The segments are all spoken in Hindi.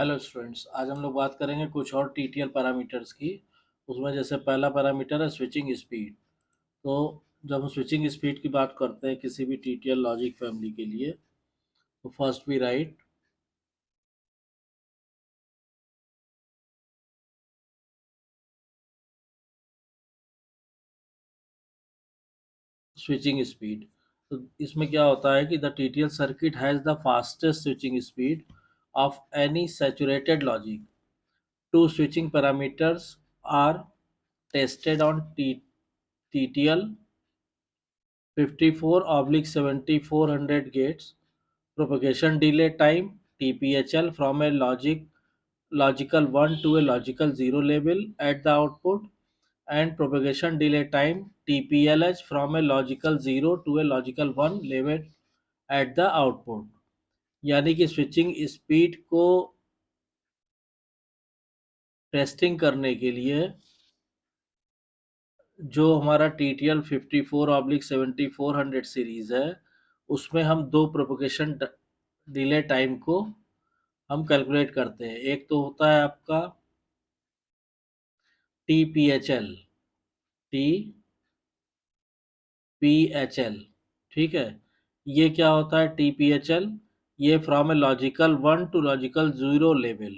हेलो स्टूडेंट्स, आज हम लोग बात करेंगे कुछ और टीटीएल पैरामीटर्स की। उसमें जैसे पहला पैरामीटर है स्विचिंग स्पीड। तो जब हम स्विचिंग स्पीड की बात करते हैं किसी भी टीटीएल लॉजिक फैमिली के लिए, तो first we write switching speed. तो इसमें क्या होता है कि the TTL circuit has the fastest switching speed of any saturated logic. Two switching parameters are tested on TTL 54/7400 gates. Propagation delay time TPHL from a logical 1 to a logical 0 level at the output, and propagation delay time TPLH from a logical 0 to a logical 1 level at the output। यानी कि स्विचिंग स्पीड को टेस्टिंग करने के लिए जो हमारा TTL 54/7400 सीरीज है, उसमें हम दो प्रोपोगेशन डिले टाइम को हम कैलकुलेट करते हैं। एक तो होता है आपका TPHL, TPHL, ठीक है। ये क्या होता है TPHL? ये from a logical 1 to logical 0 level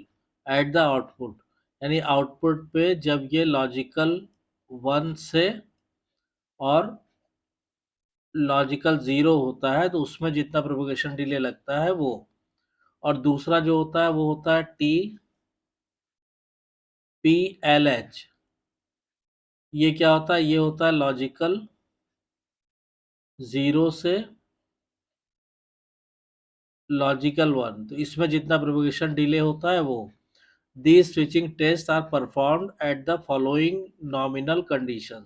at the output, यानी आउटपुट पे जब ये लॉजिकल 1 से और लॉजिकल 0 होता है तो उसमें जितना प्रोपोगेशन डिले लगता है वो। और दूसरा जो होता है वो होता है TPLH। ये क्या होता है? ये होता है लॉजिकल 0 से लॉजिकल 1, तो इसमें जितना प्रोपोगेशन डिले होता है वो। These switching test are performed at the following nominal conditions.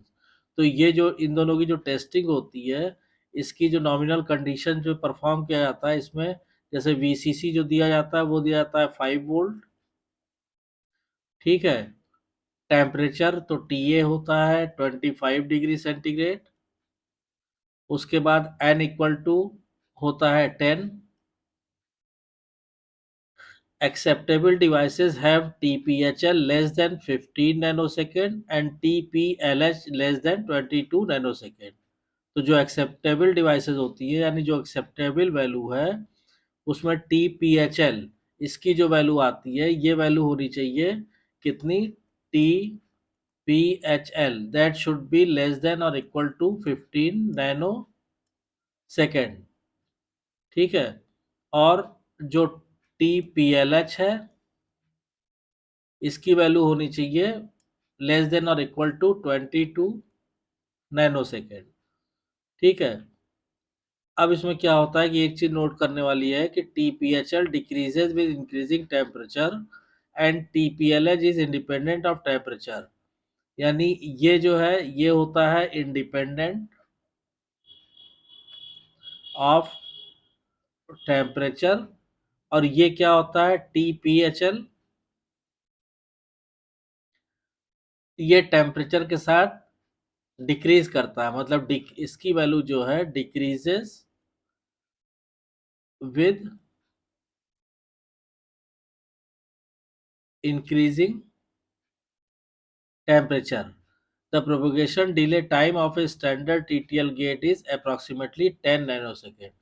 तो ये जो इन दोनों की जो टेस्टिंग होती है, इसकी जो नॉमिनल कंडीशन जो परफॉर्म किया जाता है इसमें, जैसे VCC जो दिया जाता है वो दिया जाता है 5 वोल्ट, ठीक है। टेम्परेचर तो TA होता है 25 डिग्री सेंटीग्रेड। उसके बाद N इक्वल टू होता है 10। Acceptable devices have TPHL less than 15 nanosecond and TPLH less than 22 nanosecond। तो जो एक्सेप्टेबल डिवाइसेस होती है, यानी जो एक्सेप्टेबल वैल्यू है, उसमें TPHL इसकी जो वैल्यू आती है, ये वैल्यू होनी चाहिए कितनी? TPHL that should be less than और इक्वल टू 15 नैनो सेकेंड, ठीक है। और जो TPLH है, इसकी वैल्यू होनी चाहिए लेस देन और इक्वल टू 22 नैनो सेकेंड, ठीक है। अब इसमें क्या होता है कि एक चीज नोट करने वाली है कि TPHL decreases with increasing temperature and TPLH is independent of temperature. यानी ये जो है ये होता है इंडिपेंडेंट ऑफ टेम्परेचर, और ये क्या होता है TPHL? ये टेम्परेचर के साथ डिक्रीज करता है, मतलब इसकी वैल्यू जो है decreases with increasing temperature. The propagation delay time of a standard TTL gate is approximately 10 nanosecond।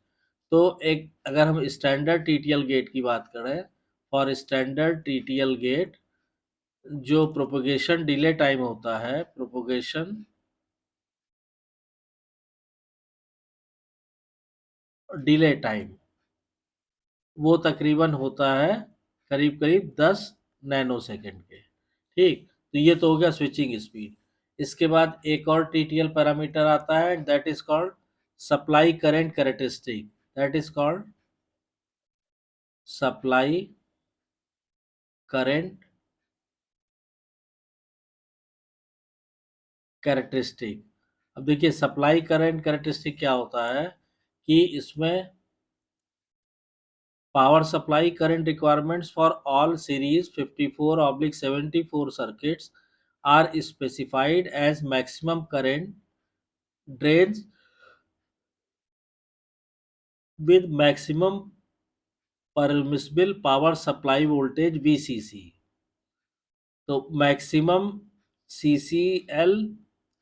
तो एक अगर हम स्टैंडर्ड TTL गेट की बात करें, फॉर स्टैंडर्ड TTL गेट जो प्रोपोगेशन डिले टाइम होता है, प्रोपोगेशन डिले टाइम, वो तकरीबन होता है करीब करीब 10 नैनो सेकेंड के, ठीक। तो ये तो हो गया स्विचिंग स्पीड। इसके बाद एक और TTL पैरामीटर आता है, that is called supply current characteristic. That is called supply current characteristic. अब देखिए सप्लाई करंट कैरेक्टरिस्टिक क्या होता है कि इसमें power supply current requirements for all series 54/74 circuits are specified as maximum current drains with maximum permissible power supply voltage VCC। तो maximum CCL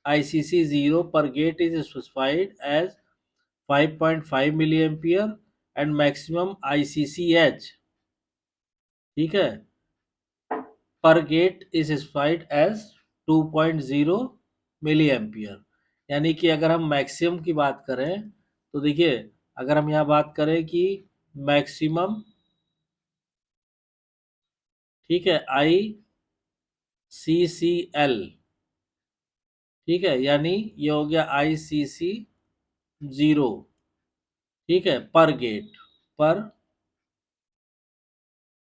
ICC 0 per gate is specified as 5.5 milliampere and maximum ICCH, ठीक है, per gate is specified as 2.0 milli ampere. यानी कि अगर हम मैक्सिमम की बात करें तो देखिए, अगर हम यहाँ बात करें कि मैक्सिमम, ठीक है, ICCL, ठीक है, यानी ये हो गया ICC 0, ठीक है, पर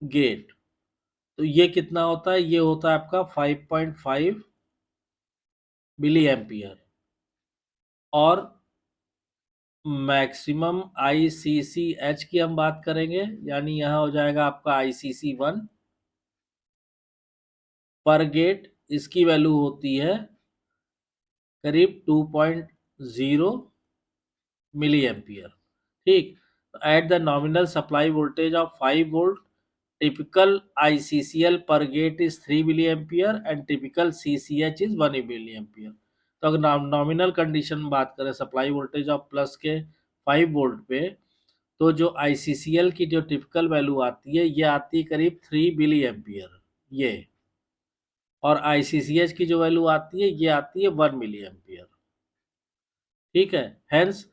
गेट। तो ये कितना होता है, ये होता है आपका 5.5 मिली एम्पियर। और मैक्सिमम ICCH की हम बात करेंगे, यानी यहाँ हो जाएगा आपका ICC 1 पर गेट। इसकी वैल्यू होती है करीब 2.0 मिली एम्पियर, ठीक। At the nominal supply voltage of 5 volt, typical ICCL per gate is 3 milli ampere and typical CCH is 1 milli ampere. तो अगर नॉमिनल कंडीशन में बात करें सप्लाई वोल्टेज ऑफ प्लस के 5 वोल्ट पे, तो जो ICCL की जो टिपिकल वैल्यू आती है ये आती है करीब 3 मिली एम्पियर ये, और ICCH की जो वैल्यू आती है ये आती है 1 मिली एम्पियर, ठीक है। Hence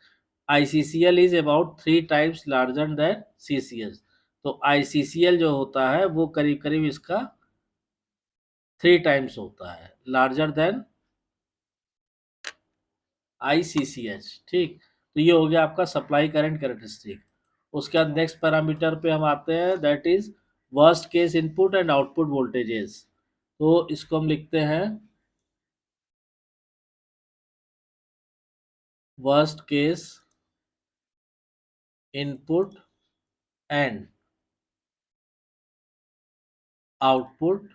ICCL is about 3 times larger than CCH। तो ICCL जो होता है वो करीब करीब इसका 3 टाइम्स होता है लार्जर देन ICCH, ठीक। तो ये हो गया आपका सप्लाई करंट कैरेक्टरिस्टिक। उसके बाद नेक्स्ट पैरामीटर पे हम आते हैं, that is worst case input and output voltages. तो इसको हम लिखते हैं worst case input and output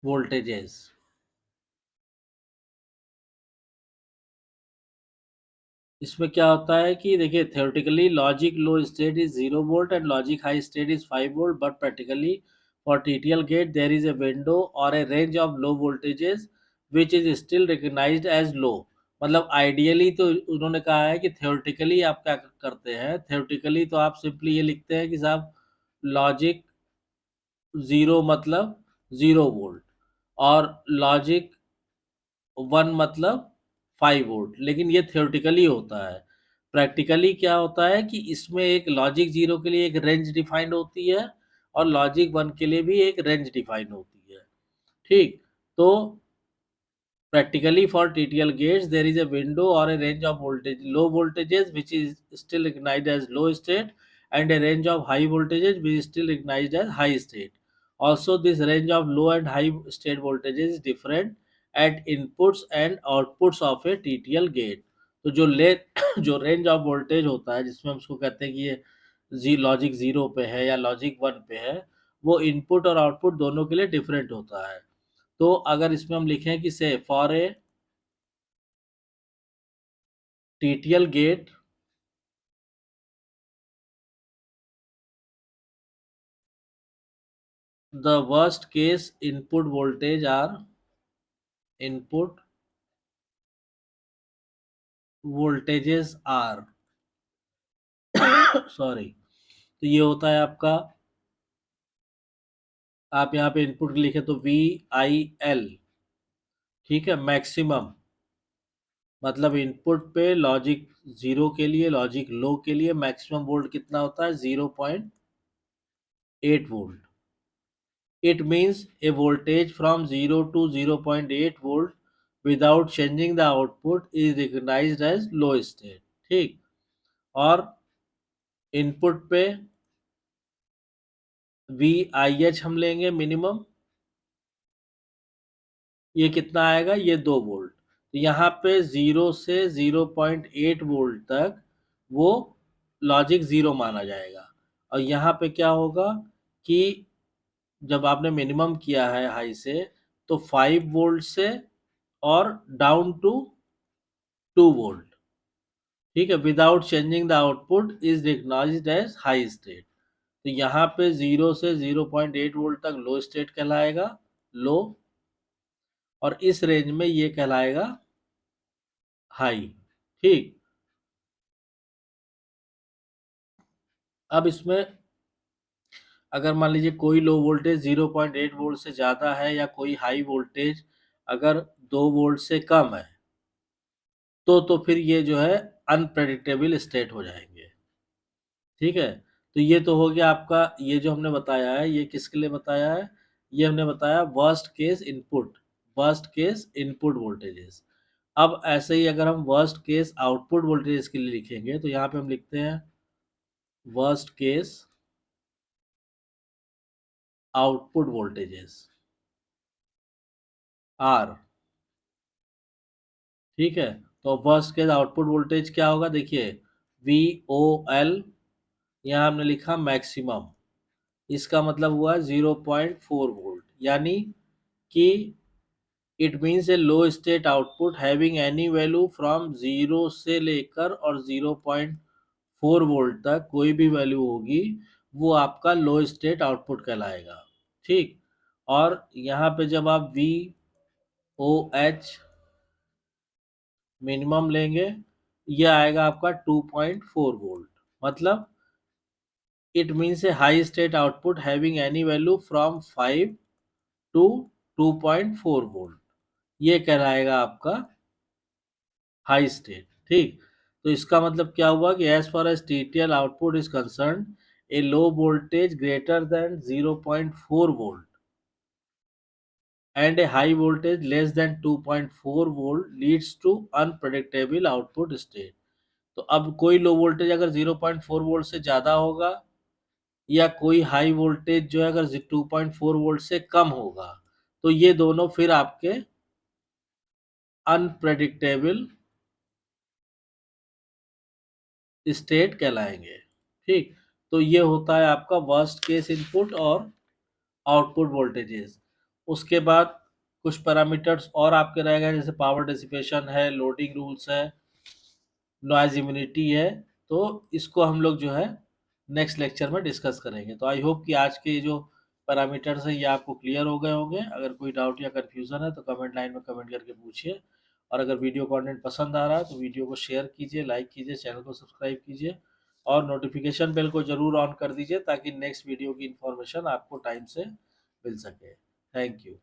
voltages. इसमें क्या होता है कि देखिए, theoretically logic low state is 0 volt and logic high state is 5 volt, but practically for TTL gate there is a window और a range of low voltages which is still recognised as low. मतलब आइडियली तो उन्होंने कहा है कि theoretically आप क्या करते हैं, theoretically तो आप सिंपली ये लिखते हैं कि साहब लॉजिक 0 मतलब 0 वोल्ट और लॉजिक 1 मतलब 5 वोल्ट, लेकिन ये थ्योरेटिकली होता है। प्रैक्टिकली क्या होता है कि इसमें एक लॉजिक 0 के लिए एक रेंज डिफाइंड होती है और लॉजिक 1 के लिए भी एक रेंज डिफाइंड होती है, ठीक। तो practically for TTL gates, there is a window or a range of voltage, low voltages which is still recognized as low state, and a range of high voltages which is still recognized as high state. Also, this range of low and high state voltages is different at inputs and outputs of a TTL gate. तो जो ले जो रेंज ऑफ वोल्टेज होता है जिसमें हम उसको कहते हैं कि ये लॉजिक 0 पे है या लॉजिक 1 पे है, वो इनपुट और आउटपुट दोनों के लिए डिफरेंट होता है। तो अगर इसमें हम लिखें कि से for a TTL gate, the worst case input voltages are sorry. तो ये होता है आपका, आप यहाँ पे इनपुट लिखे तो VIL, ठीक है। मैक्सिमम मतलब इनपुट पे लॉजिक 0 के लिए, लॉजिक लो के लिए मैक्सिमम वोल्ट कितना होता है, 0.8 volt. It means a voltage from 0 to 0.8 volt without changing the output is recognized as low state, ठीक। और इनपुट पे VIH हम लेंगे मिनिमम, ये कितना आएगा, ये 2 वोल्ट। तो यहाँ पे 0 से 0.8 वोल्ट तक वो लॉजिक 0 माना जाएगा। और यहाँ पे क्या होगा कि जब आपने मिनिमम किया है हाई से, तो 5 वोल्ट से और डाउन टू 2 वोल्ट, ठीक है, without changing the output is recognised as high state. तो यहाँ पे 0 से 0.8 वोल्ट तक लो स्टेट कहलाएगा, लो, और इस रेंज में ये कहलाएगा हाई। ठीक, अब इसमें अगर मान लीजिए कोई लो वोल्टेज 0.8 वोल्ट से ज़्यादा है या कोई हाई वोल्टेज अगर 2 वोल्ट से कम है, तो फिर ये जो है अनप्रेडिक्टेबल स्टेट हो जाएंगे। ठीक है, तो ये तो हो गया आपका, ये जो हमने बताया है ये किसके लिए बताया है, ये हमने बताया वर्स्ट केस इनपुट वोल्टेजेस। अब ऐसे ही अगर हम वर्स्ट केस आउटपुट वोल्टेज के लिए लिखेंगे तो यहाँ पे हम लिखते हैं worst case output voltages are. ठीक है, तो वर्स्ट केस आउटपुट वोल्टेज क्या होगा, देखिए वी ओ एल, यहाँ हमने लिखा मैक्सिमम, इसका मतलब हुआ 0.4 वोल्ट, यानी कि it means A low state output having any value from 0 से लेकर और 0.4 वोल्ट तक कोई भी वैल्यू होगी वो आपका लो स्टेट आउटपुट कहलाएगा। ठीक, और यहाँ पे जब आप वी ओ एच मिनिमम लेंगे, ये आएगा आपका 2.4 वोल्ट, मतलब it means a high state output having any value from 5 to 2.4 volt, ये कहलाएगा आपका हाई स्टेट। ठीक, तो इसका मतलब क्या हुआ कि as far as TTL output is concern, a low voltage greater than 0.4 volt and a high voltage less than 2.4 volt leads to unpredictable output state। तो अब कोई लो वोल्टेज अगर 0.4 वोल्ट से ज़्यादा होगा या कोई हाई वोल्टेज जो है अगर 2.4 वोल्ट से कम होगा, तो ये दोनों फिर आपके अनप्रेडिक्टेबल स्टेट कहलाएंगे। ठीक, तो ये होता है आपका वर्स्ट केस इनपुट और आउटपुट वोल्टेजेस। उसके बाद कुछ पैरामीटर्स और आपके रह गए, जैसे पावर डिसिपेशन है, लोडिंग रूल्स है, नॉइज इम्यूनिटी है। तो इसको हम लोग जो है नेक्स्ट लेक्चर में डिस्कस करेंगे। तो आई होप कि आज के जो पैरामीटर्स हैं ये आपको क्लियर हो गए होंगे। अगर कोई डाउट या कन्फ्यूज़न है तो कमेंट लाइन में कमेंट करके पूछिए, और अगर वीडियो कंटेंट पसंद आ रहा है तो वीडियो को शेयर कीजिए, लाइक कीजिए, चैनल को सब्सक्राइब कीजिए और नोटिफिकेशन बेल को ज़रूर ऑन कर दीजिए ताकि नेक्स्ट वीडियो की इन्फॉर्मेशन आपको टाइम से मिल सके। Thank you.